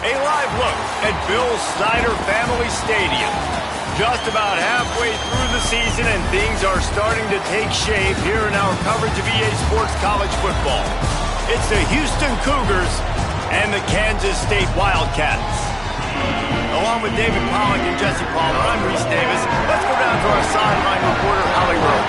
A live look at Bill Snyder Family Stadium. Just about halfway through the season, and things are starting to take shape here in our coverage of EA Sports College Football. It's the Houston Cougars and the Kansas State Wildcats. Along with David Pollock and Jesse Palmer, I'm Reese Davis. Let's go down to our sideline reporter, Holly Rowe.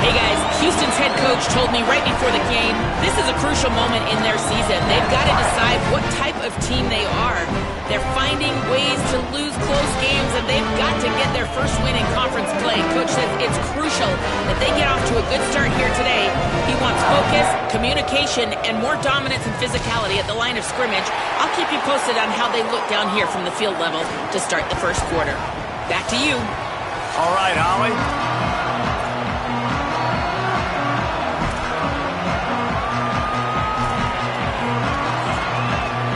Hey guys, Houston's head coach told me right before the game, this is a crucial moment in their season. They've got to decide what type of team they are. They're finding ways to lose close games, and they've got to get their first win in conference play. Coach says it's crucial that they get off to a good start here today. He wants focus, communication, and more dominance and physicality at the line of scrimmage. I'll keep you posted on how they look down here from the field level to start the first quarter. Back to you. All right, Holly.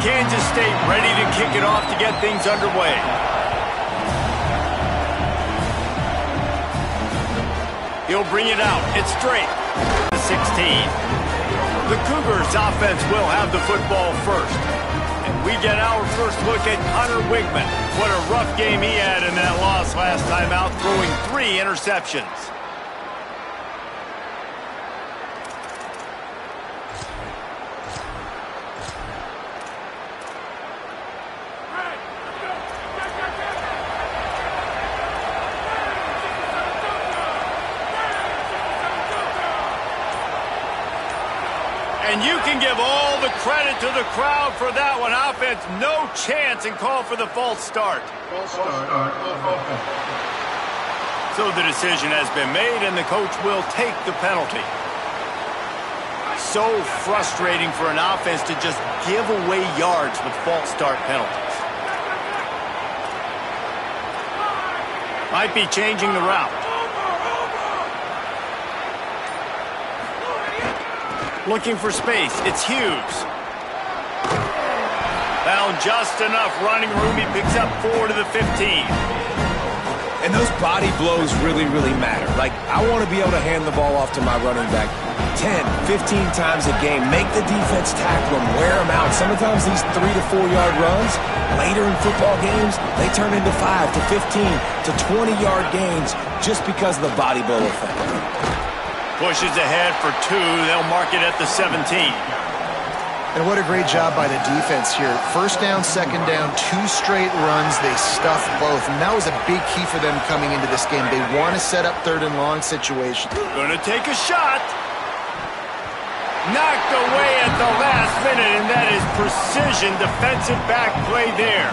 Kansas State ready to kick it off to get things underway. He'll bring it out. It's straight. 16. The Cougars offense will have the football first. And we get our first look at Hunter Wigman. What a rough game he had in that loss last time out, throwing 3 interceptions. And you can give all the credit to the crowd for that one. Offense, no chance, and call for the false start. So the decision has been made, and the coach will take the penalty. So frustrating for an offense to just give away yards with false start penalties. Might be changing the route. Looking for space. It's Hughes. Found just enough running room. He picks up 4 to the 15. And those body blows really, really matter. Like, I want to be able to hand the ball off to my running back 10, 15 times a game. Make the defense tackle them, wear them out. Sometimes these 3 to 4 yard runs, later in football games, they turn into 5 to 15 to 20 yard gains just because of the body blow effect. Pushes ahead for 2. They'll mark it at the 17. And what a great job by the defense here. First down, second down, 2 straight runs. They stuffed both. And that was a big key for them coming into this game. They want to set up 3rd and long situations. Going to take a shot. Knocked away at the last minute, and that is precision defensive back play there.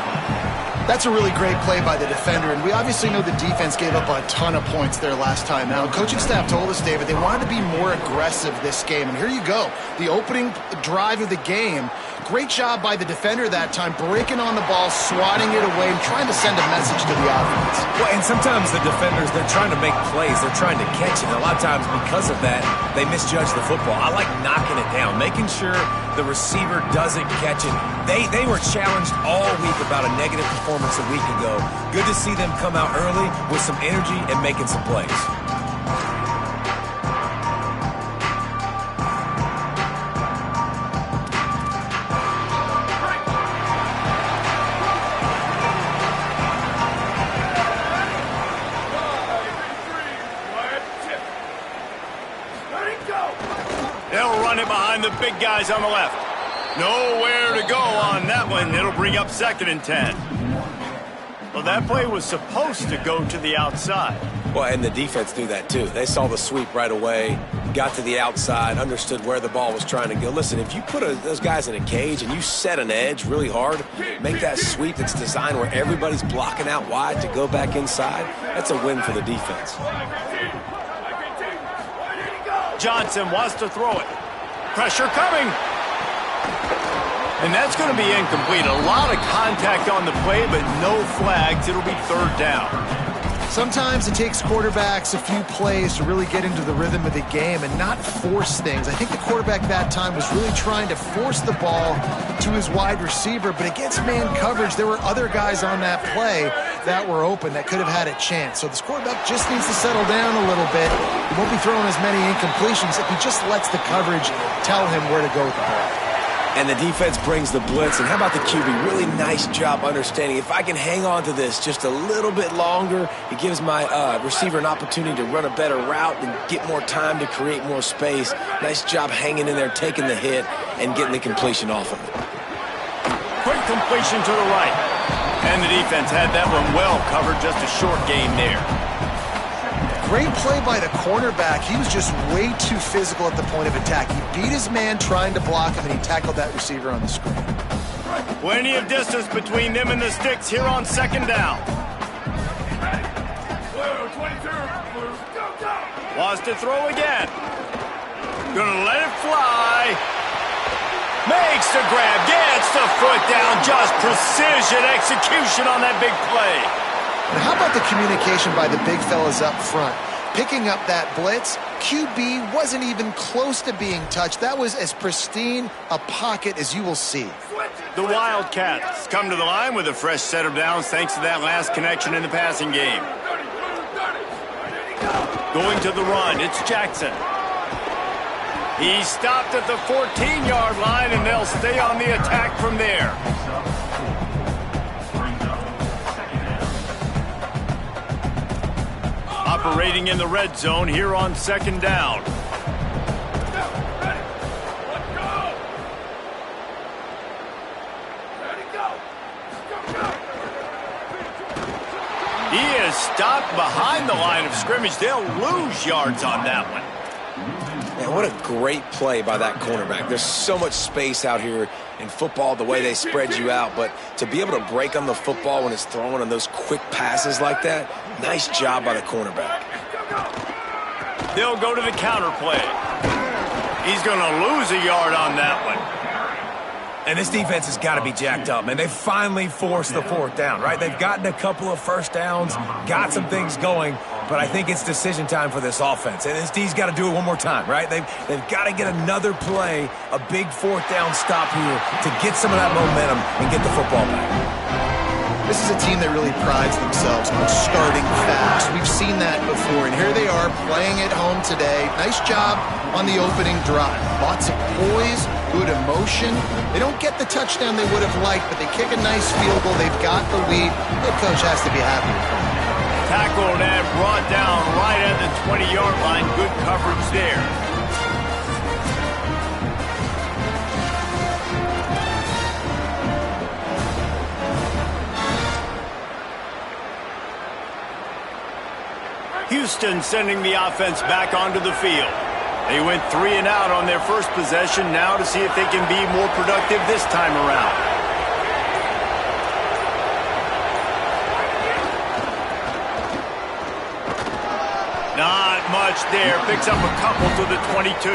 That's a really great play by the defender, and we obviously know the defense gave up a ton of points there last time out. Coaching staff told us, David, they wanted to be more aggressive this game, and here you go. The opening drive of the game, great job by the defender that time, breaking on the ball, swatting it away, and trying to send a message to the offense. Well, and sometimes the defenders, they're trying to make plays. They're trying to catch it. A lot of times because of that, they misjudge the football. I like knocking it down, making sure the receiver doesn't catch it. They were challenged all week about a negative performance a week ago. Good to see them come out early with some energy and making some plays. They'll run it behind the big guys on the left. Nowhere to go on that one. It'll bring up 2nd and 10. Well, that play was supposed to go to the outside. Well, and the defense knew that too. They saw the sweep right away, got to the outside, understood where the ball was trying to go. Listen, if you put those guys in a cage and you set an edge really hard, make that sweep that's designed where everybody's blocking out wide to go back inside, that's a win for the defense. Johnson wants to throw it. Pressure coming. And that's going to be incomplete. A lot of contact on the play, but no flags. It'll be 3rd down. Sometimes it takes quarterbacks a few plays to really get into the rhythm of the game and not force things. I think the quarterback that time was really trying to force the ball to his wide receiver, but against man coverage, there were other guys on that play that were open that could have had a chance. So this quarterback just needs to settle down a little bit. He won't be throwing as many incompletions if he just lets the coverage tell him where to go with the ball. And the defense brings the blitz. And how about the QB? Really nice job understanding. If I can hang on to this just a little bit longer, it gives my receiver an opportunity to run a better route and get more time to create more space. Nice job hanging in there, taking the hit, and getting the completion off of it. Quick completion to the right. And the defense had that one well covered. Just a short gain there. Great play by the cornerback. He was just way too physical at the point of attack. He beat his man trying to block him, and he tackled that receiver on the screen. Plenty of distance between them and the sticks here on second down. Wants to throw again. Gonna let it fly. Makes the grab, gets the foot down. Just precision execution on that big play. And how about the communication by the big fellas up front? Picking up that blitz, QB wasn't even close to being touched. That was as pristine a pocket as you will see. The Wildcats come to the line with a fresh set of downs thanks to that last connection in the passing game. Going to the run, it's Jackson. He stopped at the 14-yard line, and they'll stay on the attack from there. Operating in the red zone here on second down. He is stopped behind the line of scrimmage. They'll lose yards on that one. Man, what a great play by that cornerback. There's so much space out here in football, the way they spread you out, but to be able to break on the football when it's thrown on those quick passes like that, nice job by the cornerback. They'll go to the counter play. He's going to lose a yard on that one. And this defense has got to be jacked up, man. They finally forced the fourth down, right? They've gotten a couple of first downs, got some things going, but I think it's decision time for this offense. And this D's got to do it one more time, right? They've got to get another play, a big fourth down stop here to get some of that momentum and get the football back. This is a team that really prides themselves on starting fast. We've seen that before, and here they are playing at home today. Nice job on the opening drive. Lots of poise, good emotion. They don't get the touchdown they would have liked, but they kick a nice field goal. They've got the lead. The coach has to be happy with them. Tackled and brought down right at the 20-yard line. Good coverage there. Houston sending the offense back onto the field. They went 3 and out on their first possession, now to see if they can be more productive this time around. Not much there. Picks up a couple to the 22.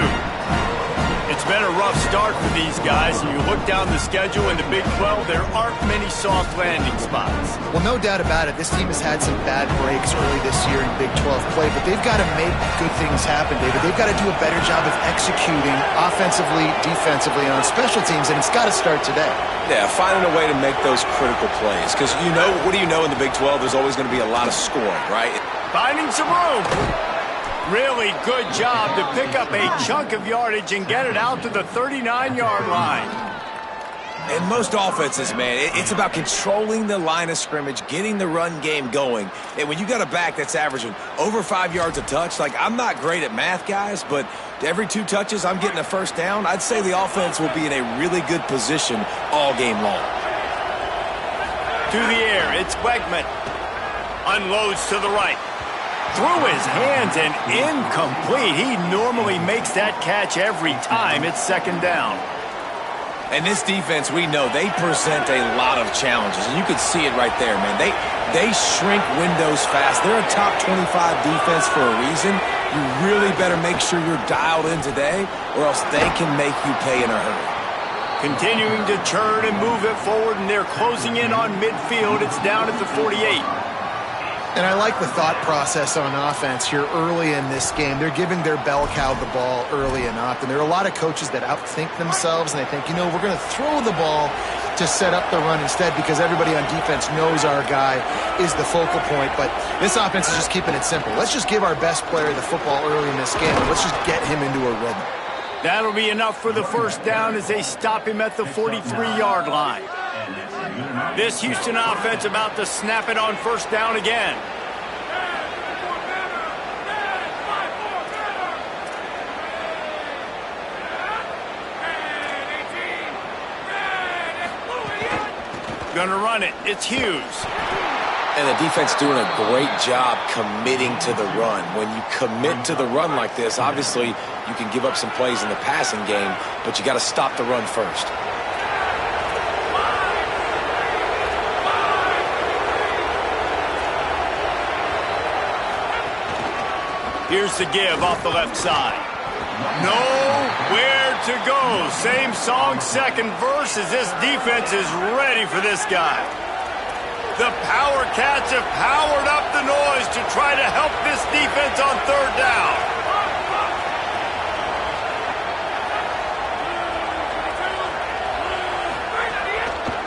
It's been a rough start for these guys, and you look down the schedule in the Big 12, there aren't many soft landing spots. Well, no doubt about it. This team has had some bad breaks early this year in Big 12 play, but they've got to make good things happen, David. They've got to do a better job of executing offensively, defensively, on special teams, and it's got to start today. Yeah, finding a way to make those critical plays. Because, you know, what do you know in the Big 12? There's always going to be a lot of scoring, right? Finding some room. Really good job to pick up a chunk of yardage and get it out to the 39-yard line. And most offenses, man, it's about controlling the line of scrimmage, getting the run game going. And when you got a back that's averaging over 5 yards a touch, like, I'm not great at math, guys, but every 2 touches I'm getting a first down, I'd say the offense will be in a really good position all game long. To the air, it's Wegman. Unloads to the right. Through his hands and incomplete. He normally makes that catch every time. It's second down. And this defense, we know, they present a lot of challenges. And you can see it right there, man. They shrink windows fast. They're a top 25 defense for a reason. You really better make sure you're dialed in today, or else they can make you pay in a hurry. Continuing to churn and move it forward, and they're closing in on midfield. It's down at the 48. And I like the thought process on offense here early in this game. They're giving their bell cow the ball early and often. There are a lot of coaches that outthink themselves, and they think, you know, we're going to throw the ball to set up the run instead because everybody on defense knows our guy is the focal point. But this offense is just keeping it simple. Let's just give our best player the football early in this game, and let's just get him into a rhythm. That'll be enough for the first down as they stop him at the 43-yard line. This Houston offense about to snap it on first down again. Gonna run it. It's Hughes. And the defense doing a great job committing to the run. When you commit to the run like this, obviously you can give up some plays in the passing game, but you got to stop the run first. Here's the give off the left side. Nowhere to go. Same song, second verse, as this defense is ready for this guy. The Power Cats have powered up the noise to try to help this defense on third down.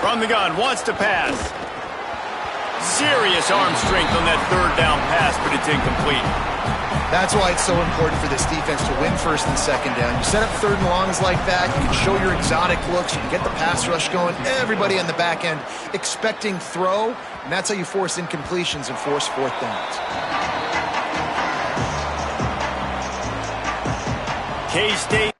From the gun, wants to pass. Serious arm strength on that third down pass, but it's incomplete. That's why it's so important for this defense to win first and second down. You set up third and longs like that, you can show your exotic looks, you can get the pass rush going, everybody on the back end expecting throw, and that's how you force incompletions and force fourth downs. K-State.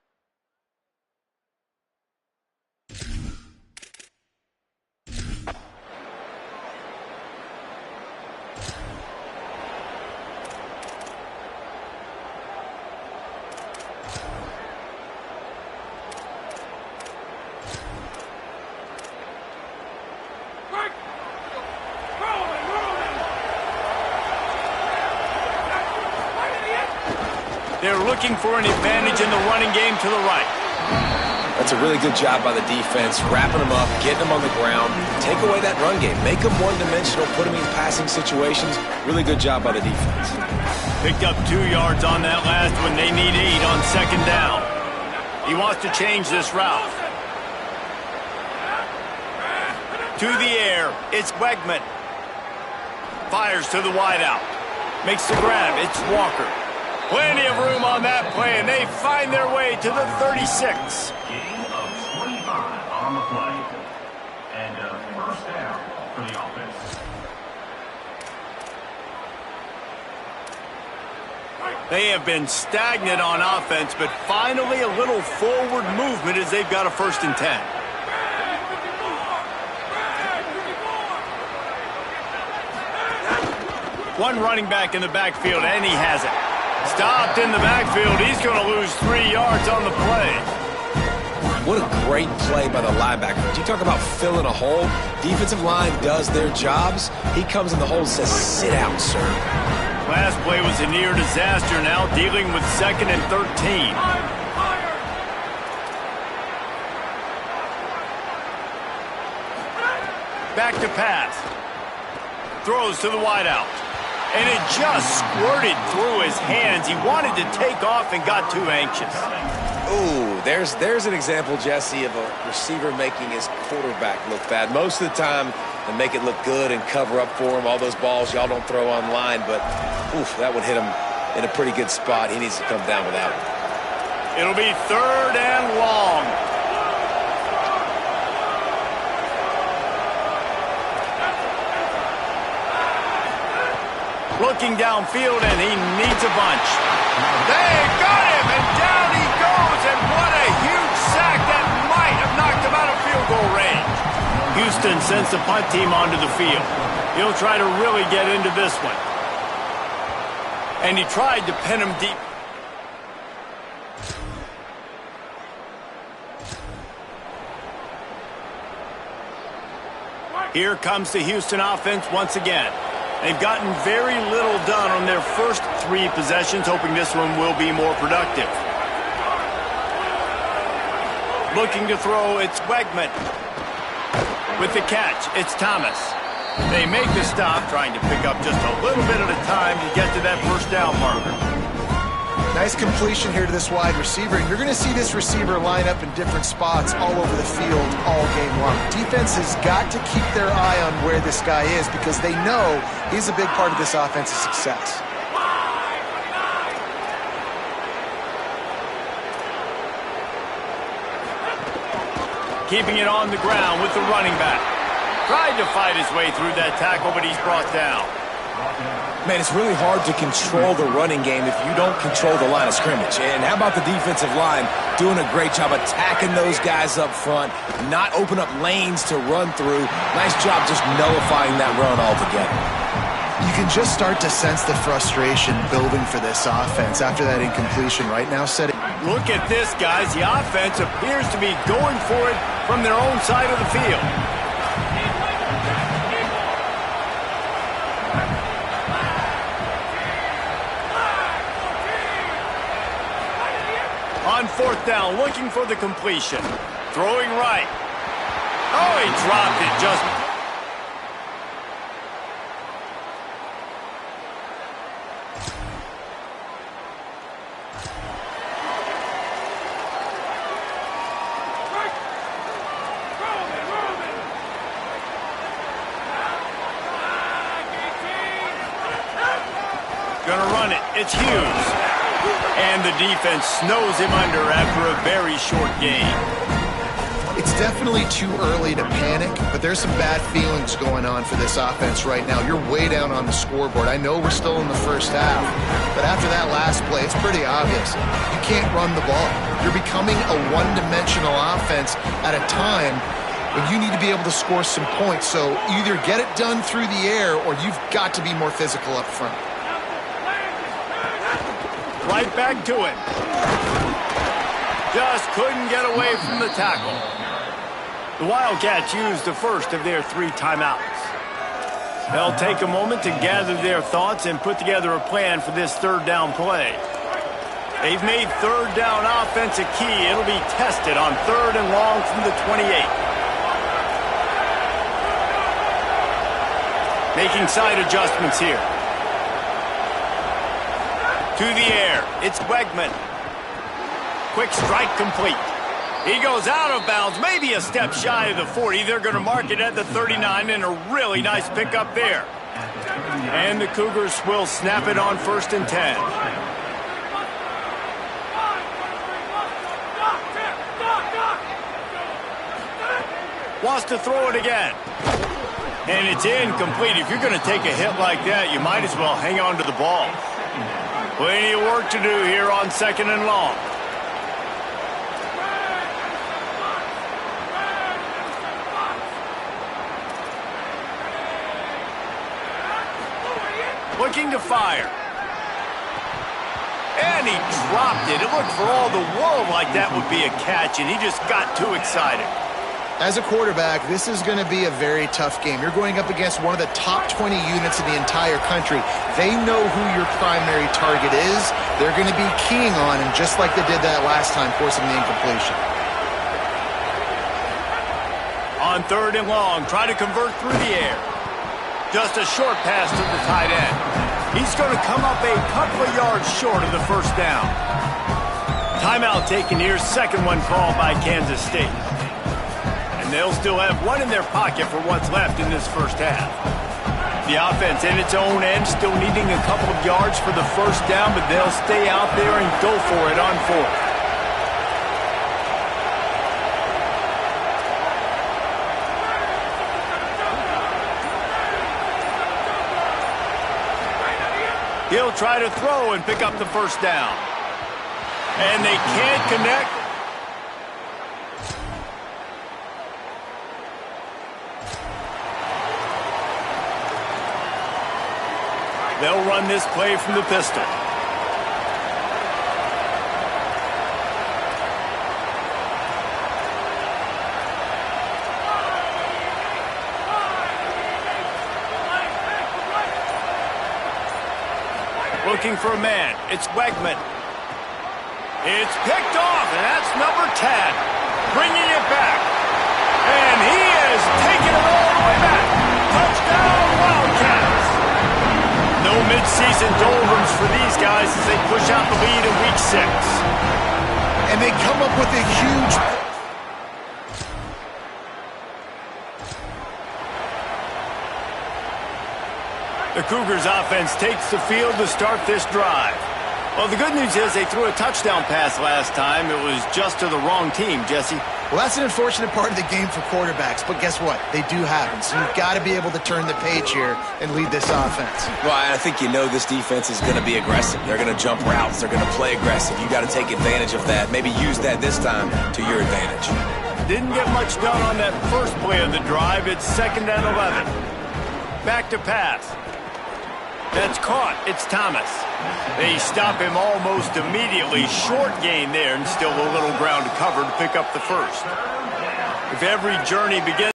They're looking for an advantage in the running game to the right. That's a really good job by the defense, wrapping them up, getting them on the ground. Take away that run game. Make them one-dimensional, put them in passing situations. Really good job by the defense. Picked up 2 yards on that last one. They need 8 on second down. He wants to change this route. To the air, it's Wegman. Fires to the wideout. Makes the grab, it's Walker. Plenty of room on that play, and they find their way to the 36. Gain of 25 on the play. And a first down for the offense. They have been stagnant on offense, but finally a little forward movement as they've got a 1st and 10. One running back in the backfield, and he has it. Stopped in the backfield. He's going to lose 3 yards on the play. What a great play by the linebacker. You talk about filling a hole. Defensive line does their jobs. He comes in the hole and says, sit out, sir. Last play was a near disaster, now dealing with 2nd and 13. Back to pass. Throws to the wideout. And it just squirted through his hands. He wanted to take off and got too anxious. Ooh, there's an example, Jesse, of a receiver making his quarterback look bad. Most of the time, they make it look good and cover up for him. All those balls y'all don't throw online, but oof, that would hit him in a pretty good spot. He needs to come down with that one. It'll be 3rd and long. Looking downfield, and he needs a bunch. They got him, and down he goes, and what a huge sack that might have knocked him out of field goal range. Houston sends the punt team onto the field. He'll try to really get into this one. And he tried to pin him deep. Here comes the Houston offense once again. They've gotten very little done on their first 3 possessions, hoping this one will be more productive. Looking to throw, it's Wegman. With the catch, it's Thomas. They make the stop, trying to pick up just a little bit at a time to get to that first down marker. Nice completion here to this wide receiver. And you're going to see this receiver line up in different spots all over the field all game long. Defense has got to keep their eye on where this guy is because they know he's a big part of this offense's success. keeping it on the ground with the running back. Tried to fight his way through that tackle, but he's brought down. Man, it's really hard to control the running game if you don't control the line of scrimmage. And how about the defensive line doing a great job attacking those guys up front, not open up lanes to run through. Nice job just nullifying that run altogether. You can just start to sense the frustration building for this offense after that incompletion right now. Look at this, guys. The offense appears to be going for it from their own side of the field. On fourth down, looking for the completion. Throwing right. Oh, he dropped it just... Gonna run it. It's Hughes. And the defense snows him under after a very short game. It's definitely too early to panic, but there's some bad feelings going on for this offense right now. You're way down on the scoreboard. I know we're still in the first half, but after that last play, it's pretty obvious. You can't run the ball. You're becoming a one-dimensional offense at a time when you need to be able to score some points. So either get it done through the air or you've got to be more physical up front. Right back to it. Just couldn't get away from the tackle. The Wildcats used the first of their 3 timeouts. They'll take a moment to gather their thoughts and put together a plan for this third down play. They've made third down offense a key. It'll be tested on 3rd and long from the 28. Making side adjustments here. To the air, it's Wegman. Quick strike complete. He goes out of bounds, maybe a step shy of the 40. They're going to mark it at the 39, and a really nice pickup there. And the Cougars will snap it on 1st and 10. Wants to throw it again. And it's incomplete. If you're going to take a hit like that, you might as well hang on to the ball. Plenty of work to do here on 2nd and long. Looking to fire. And he dropped it. It looked for all the world like that would be a catch, and he just got too excited. As a quarterback, this is going to be a very tough game. You're going up against one of the top 20 units in the entire country. They know who your primary target is. They're going to be keying on him just like they did that last time, forcing the incompletion. On 3rd and long, try to convert through the air. Just a short pass to the tight end. He's going to come up a couple of yards short of the first down. Timeout taken here, 2nd one called by Kansas State. They'll still have one in their pocket for what's left in this first half. The offense in its own end still needing a couple of yards for the first down, but they'll stay out there and go for it on 4th. He'll try to throw and pick up the first down. And they can't connect. They'll run this play from the pistol. Looking for a man. It's Wegman. It's picked off, and that's number 10. Bringing it back. And he is taking it all the way back. Touchdown, Wildcats. No midseason doldrums for these guys as they push out the lead in Week 6. And they come up with a huge... The Cougars offense takes the field to start this drive. Well, the good news is they threw a touchdown pass last time. It was just to the wrong team, Jesse. Well, that's an unfortunate part of the game for quarterbacks, but guess what? They do happen, so you've got to be able to turn the page here and lead this offense. Well, I think you know this defense is going to be aggressive. They're going to jump routes. They're going to play aggressive. You got to take advantage of that. Maybe use that this time to your advantage. Didn't get much done on that first play of the drive. It's 2nd and 11. Back to pass. That's caught. It's Thomas. They stop him almost immediately. Short gain there, and still a little ground to cover to pick up the first. If every journey begins,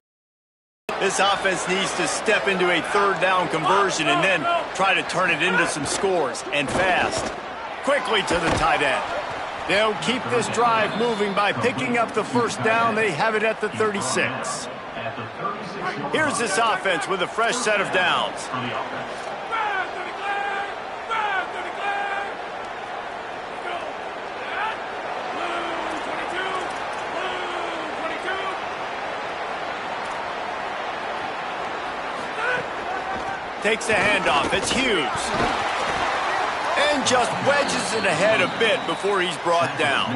this offense needs to step into a 3rd down conversion and then try to turn it into some scores, and fast. Quickly to the tight end. They'll keep this drive moving by picking up the 1st down. They have it at the 36. Here's this offense with a fresh set of downs. Takes the handoff. It's Hughes. And just wedges it ahead a bit before he's brought down.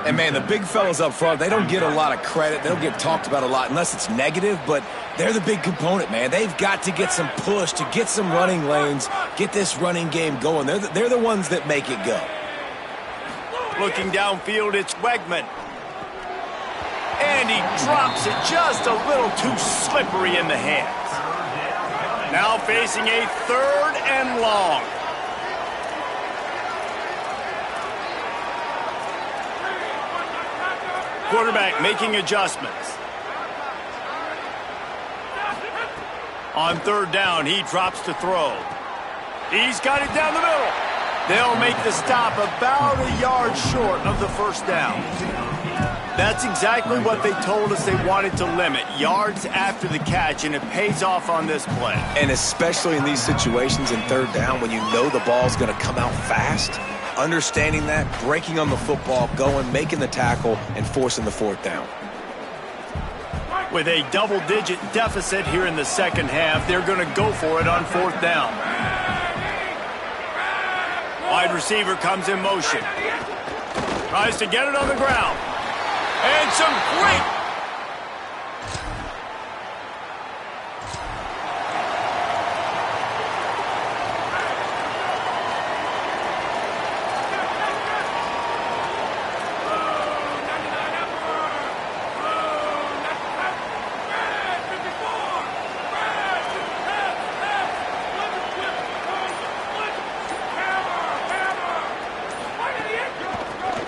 And, man, the big fellas up front, they don't get a lot of credit. They don't get talked about a lot unless it's negative, but they're the big component, man. They've got to get some push, to get some running lanes, get this running game going. They're the ones that make it go. Looking downfield, it's Wegman. And he drops it just a little too slippery in the hands. Now facing a 3rd and long. Quarterback making adjustments. On 3rd down, he drops to throw. He's got it down the middle. They'll make the stop about a yard short of the 1st down. That's exactly what they told us they wanted to limit, yards after the catch, and it pays off on this play. And especially in these situations in 3rd down when you know the ball's going to come out fast, understanding that, breaking on the football, going, making the tackle, and forcing the 4th down. With a double-digit deficit here in the 2nd half, they're going to go for it on 4th down. Wide receiver comes in motion. Tries to get it on the ground. And some great...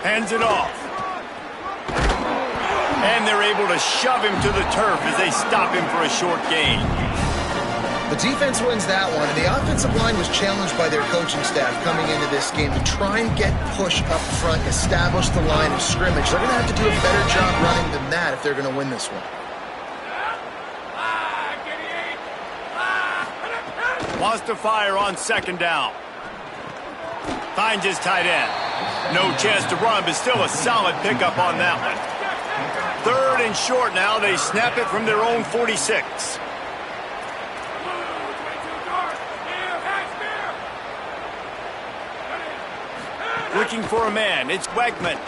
Hands it off. And they're able to shove him to the turf as they stop him for a short gain. The defense wins that one, and the offensive line was challenged by their coaching staff coming into this game to try and get push up front, establish the line of scrimmage. They're going to have to do a better job running than that if they're going to win this one. Wants to fire on 2nd down. Finds his tight end. No chance to run, but still a solid pickup on that one. 3rd and short now. They snap it from their own 46. Looking for a man. It's Wegman.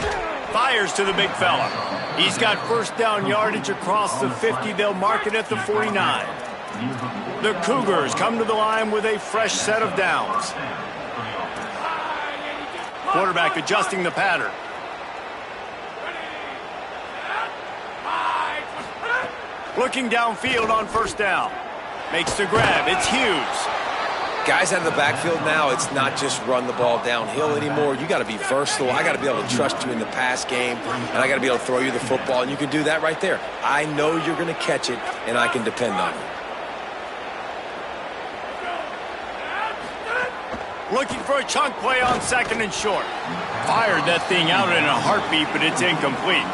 Fires to the big fella. He's got 1st down yardage across the 50. They'll mark it at the 49. The Cougars come to the line with a fresh set of downs. Quarterback adjusting the pattern. Looking downfield on 1st down. Makes the grab. It's Hughes. Guys out of the backfield now, it's not just run the ball downhill anymore. You got to be versatile. I got to be able to trust you in the pass game, and I got to be able to throw you the football, and you can do that right there. I know you're going to catch it, and I can depend on you. Looking for a chunk play on 2nd and short. Fired that thing out in a heartbeat, but it's incomplete.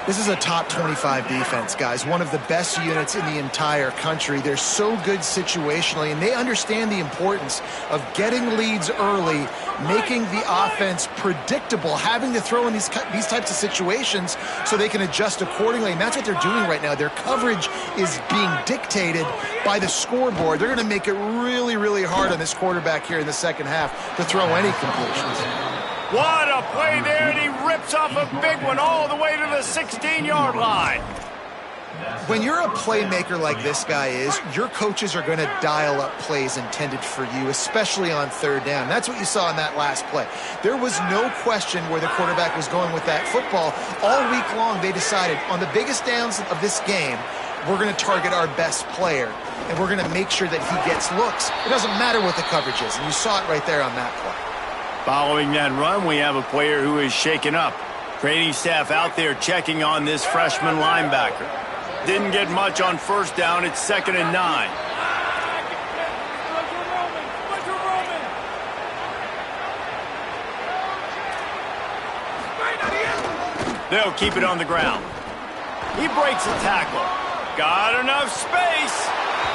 This is a top 25 defense, guys. One of the best units in the entire country. They're so good situationally, and they understand the importance of getting leads early, making the offense predictable, having to throw in these types of situations so they can adjust accordingly. And that's what they're doing right now. Their coverage is being dictated by the scoreboard. They're going to make it really, really hard on this quarterback here in the second half to throw any completions. What a play there, and he rips off a big one all the way to the 16-yard line. When you're a playmaker like this guy is, your coaches are going to dial up plays intended for you, especially on third down. That's what you saw in that last play. There was no question where the quarterback was going with that football. All week long, they decided on the biggest downs of this game, we're going to target our best player, and we're going to make sure that he gets looks. It doesn't matter what the coverage is, and you saw it right there on that play. Following that run, we have a player who is shaken up. Training staff out there checking on this freshman linebacker. Didn't get much on first down. It's 2nd and 9. They'll keep it on the ground. He breaks a tackle. Got enough space.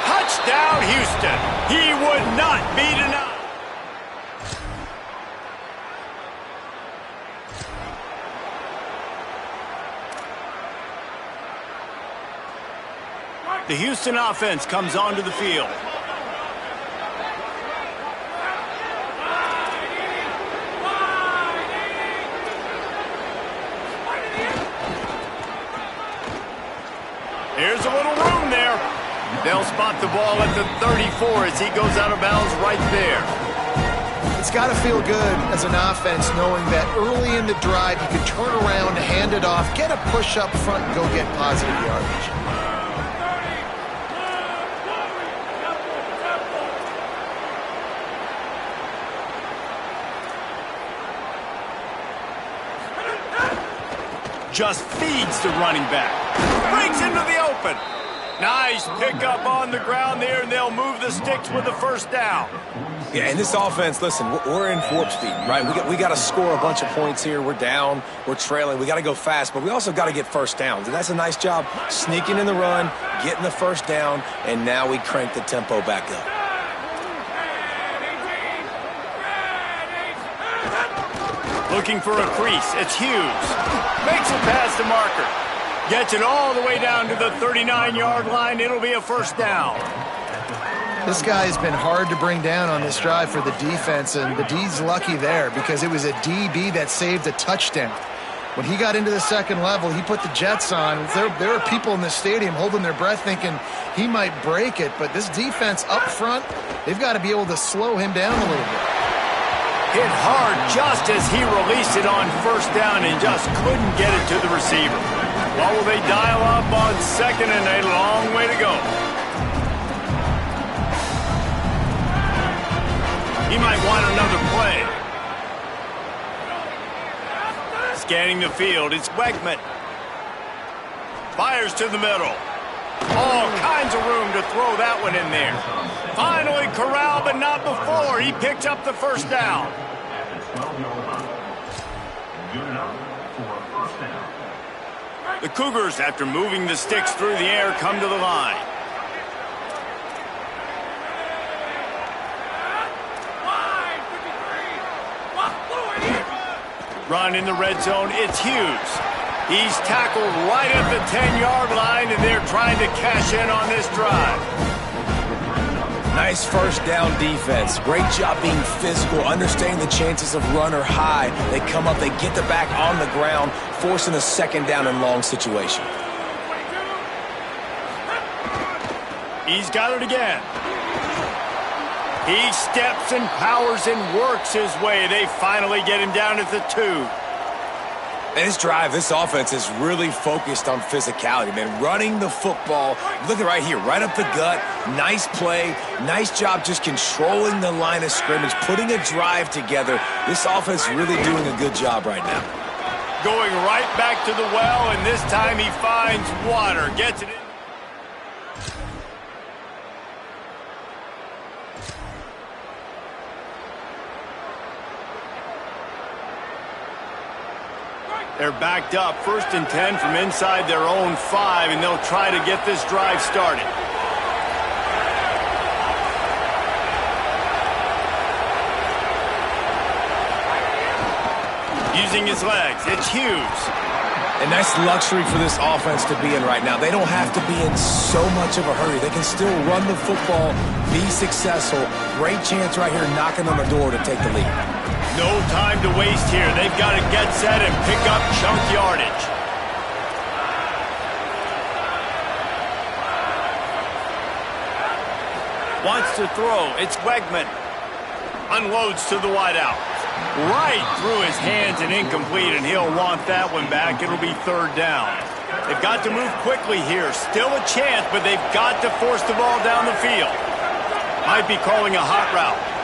Touchdown, Houston. He would not be denied. The Houston offense comes onto the field. Here's a little room there. They'll spot the ball at the 34 as he goes out of bounds right there. It's got to feel good as an offense knowing that early in the drive you can turn around, hand it off, get a push up front, and go get positive yardage. Just feeds the running back. Breaks into the open. Nice pickup on the ground there, and they'll move the sticks with the first down. Yeah, and this offense, listen, we're in warp speed, right? We got to score a bunch of points here. We're down. We're trailing. We got to go fast, but we also got to get first downs. And that's a nice job sneaking in the run, getting the first down, and now we crank the tempo back up. Looking for a crease. It's Hughes. Makes it past the marker. Gets it all the way down to the 39-yard line. It'll be a first down. This guy's been hard to bring down on this drive for the defense, and the D's lucky there because it was a DB that saved a touchdown. When he got into the second level, he put the Jets on. There are people in the stadium holding their breath thinking he might break it, but this defense up front, they've got to be able to slow him down a little bit. Hit hard just as he released it on first down and just couldn't get it to the receiver. Well, will they dial up on 2nd and a long way to go? He might want another play. Scanning the field, it's Wegman. Fires to the middle. All kinds of room to throw that one in there. Finally corralled, but not before. He picked up the first down. The Cougars, after moving the sticks through the air, come to the line. Run in the red zone, it's Hughes. He's tackled right at the 10-yard line, and they're trying to cash in on this drive. Nice first down defense. Great job being physical, understanding the chances of run are high. They come up, they get the back on the ground, forcing a second down and long situation. He's got it again. He steps and powers and works his way. They finally get him down at the 2. And this drive, this offense is really focused on physicality, man. Running the football, look at right here, right up the gut. Nice play, nice job just controlling the line of scrimmage, putting a drive together. This offense is really doing a good job right now. Going right back to the well, and this time he finds water. Gets it in. They're backed up 1st and 10 from inside their own 5, and they'll try to get this drive started. Using his legs, it's Hughes. A nice luxury for this offense to be in right now. They don't have to be in so much of a hurry. They can still run the football, be successful. Great chance right here knocking on the door to take the lead. No time to waste here. They've got to get set and pick up chunk yardage. Wants to throw. It's Wegman. Unloads to the wideout. Right through his hands and incomplete, and he'll want that one back. It'll be 3rd down. They've got to move quickly here. Still a chance, but they've got to force the ball down the field. Might be calling a hot route.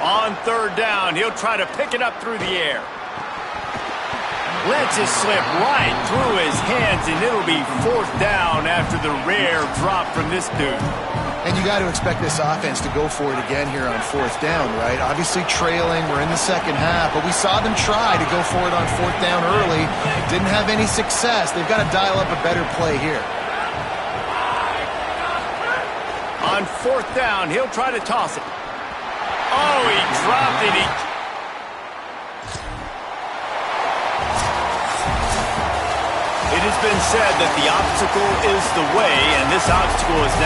On 3rd down, he'll try to pick it up through the air. Lets it slip right through his hands, and it'll be 4th down after the rare drop from this dude. And you got to expect this offense to go for it again here on 4th down, right? Obviously trailing, we're in the second half, but we saw them try to go for it on 4th down early. Didn't have any success. They've got to dial up a better play here. On 4th down, he'll try to toss it. Oh, he dropped it. It has been said that the obstacle is the way, and this obstacle is now